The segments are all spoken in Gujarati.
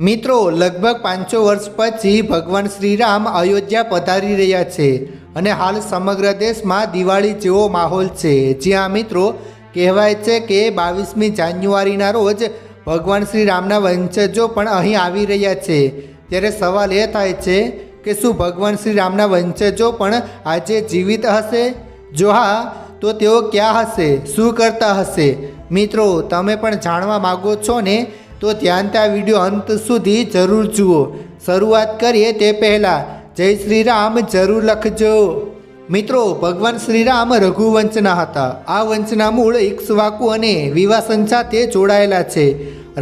મિત્રો લગભગ 500 વર્ષ પછી ભગવાન શ્રીરામ અયોધ્યા પધારી રહ્યા છે અને હાલ સમગ્ર દેશમાં દિવાળી જેવો માહોલ છે। જ્યાં મિત્રો કહેવાય છે કે 22મી જાન્યુઆરીના રોજ ભગવાન શ્રીરામના વંશજો પણ અહીં આવી રહ્યા છે। ત્યારે સવાલ એ થાય છે કે શું ભગવાન શ્રીરામના વંશજો પણ આજે જીવિત હશે? જો હા તો તેઓ ક્યાં હશે, શું કરતા હશે? મિત્રો તમે પણ જાણવા માગો છો ને? તો ધ્યાનથી આ વિડીયો અંત સુધી જરૂર જુઓ। શરૂઆત કરીએ તે પહેલાં જય શ્રી રામ જરૂર લખજો। મિત્રો ભગવાન શ્રીરામ રઘુવંશના હતા। આ વંશના મૂળ ઇક્ષ્વાકુ અને વિવાસન સાથે જોડાયેલા છે।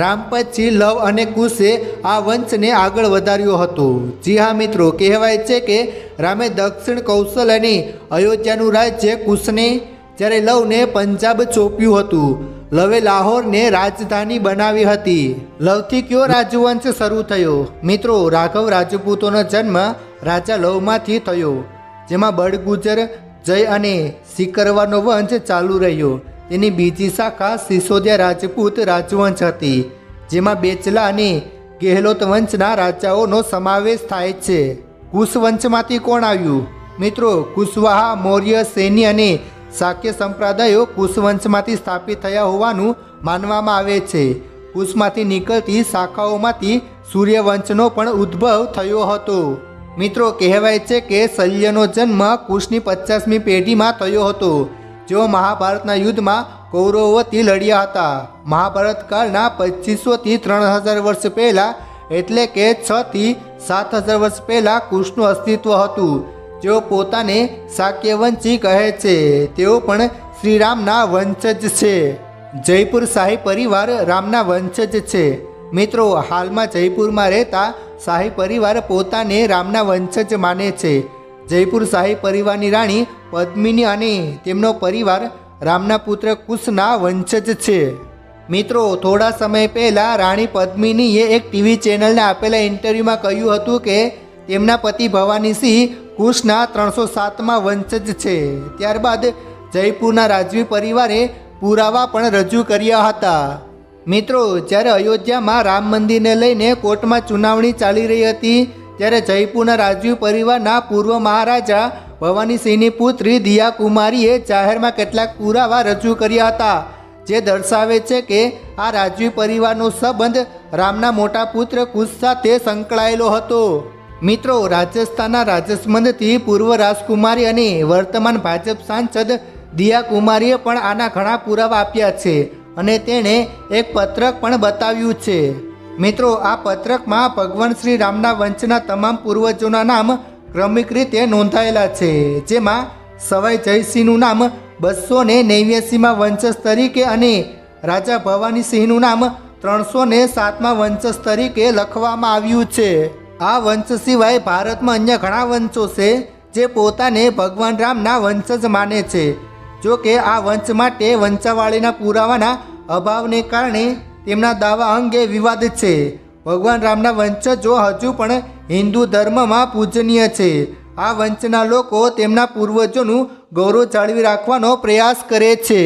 રામ પછી લવ અને કુશે આ વંશને આગળ વધાર્યો હતો। જી હા મિત્રો, કહેવાય છે કે રામે દક્ષિણ કૌશલ અને અયોધ્યાનું રાજ્ય કુશને, જ્યારે લવને પંજાબ સોંપ્યું હતું। લવે લાહોરને રાજધાની બનાવી હતી। લવથી કયો રાજવંશ શરૂ થયો? મિત્રો રાઘવ રાજપૂતોનો જન્મ રાજા લવમાંથી થયો, જેમાં બળગુજર, જય અને સિકરવાનો વંશ ચાલુ રહ્યો। તેની બીજી શાખા સિસોદિયા રાજપૂત રાજવંશ હતી, જેમાં બેચલા અને ગેહલોત વંશના રાજાઓનો સમાવેશ થાય છે। કુશ વંશમાંથી કોણ આવ્યું? મિત્રો કુશવાહા, મૌર્ય, સૈની અને શાક્ય સંપ્રદાયો કુશવંશમાંથી સ્થાપિત થયા હોવાનું માનવામાં આવે છે। કુશમાંથી નીકળતી શાખાઓમાંથી સૂર્યવંશનો પણ ઉદ્ભવ થયો હતો। મિત્રો કહેવાય છે કે શલ્યનો જન્મ કુશની 50મી પેઢીમાં થયો હતો, જેઓ મહાભારતના યુદ્ધમાં કૌરવો વતી લડ્યા હતા। મહાભારત કાળના 2500થી 3000 વર્ષ પહેલાં, એટલે કે 6 થી 7000 વર્ષ પહેલાં કુશનું અસ્તિત્વ હતું, જેઓ પોતાને શાક્યવંશી કહે છે। તેઓ પણ શ્રીરામના વંશજ છે। જયપુર શાહી પરિવાર રામના વંશજ છે। મિત્રો હાલમાં જયપુરમાં રહેતા શાહી પરિવાર પોતાને રામના વંશજ માને છે। જયપુર શાહી પરિવારની રાણી પદ્મિની અને તેમનો પરિવાર રામના પુત્ર કુશના વંશજ છે। મિત્રો થોડા સમય પહેલાં રાણી પદ્મિનીએ એક ટીવી ચેનલને આપેલા ઇન્ટરવ્યૂમાં કહ્યું હતું કે તેમના પતિ ભવાનીસિંહ કુશના 307મા વંશજ છે। ત્યારબાદ જયપુરના રાજવી પરિવારે પુરાવા પણ રજૂ કર્યા હતા। મિત્રો જ્યારે અયોધ્યામાં રામ મંદિરને લઈને કોર્ટમાં સુનાવણી ચાલી રહી હતી, ત્યારે જયપુરના રાજવી પરિવારના પૂર્વ મહારાજા ભવાનીસિંહની પુત્રી દિયા કુમારીએ જાહેરમાં કેટલાક પુરાવા રજૂ કર્યા હતા, જે દર્શાવે છે કે આ રાજવી પરિવારનો સંબંધ રામના મોટા પુત્ર કુશ સાથે સંકળાયેલો હતો। મિત્રો રાજસ્થાનના રાજસમંદથી પૂર્વ રાજકુમારી અને વર્તમાન ભાજપ સાંસદ દિયા કુમારીએ પણ આના ઘણા પુરાવા આપ્યા છે અને તેણે એક પત્રક પણ બતાવ્યું છે। મિત્રો આ પત્રકમાં ભગવાન શ્રી રામના વંશના તમામ પૂર્વજોના નામ ક્રમિક રીતે નોંધાયેલા છે, જેમાં સવાઈ જયસિંહનું નામ 289મા વંશજ તરીકે અને રાજા ભવાનીસિંહનું નામ 307મા વંશજ તરીકે લખવામાં આવ્યું છે। આ વંશ સિવાય ભારતમાં અન્ય ઘણા વંશો છે જે પોતાને ભગવાન રામના વંશજ માને છે। જો કે આ વંશ માટે વંશાવળીના પુરાવાના અભાવને કારણે તેમના દાવા અંગે વિવાદ છે। ભગવાન રામના વંશજો હજુ પણ હિન્દુ ધર્મમાં પૂજનીય છે। આ વંશના લોકો તેમના પૂર્વજોનું ગૌરવ જાળવી રાખવાનો પ્રયાસ કરે છે।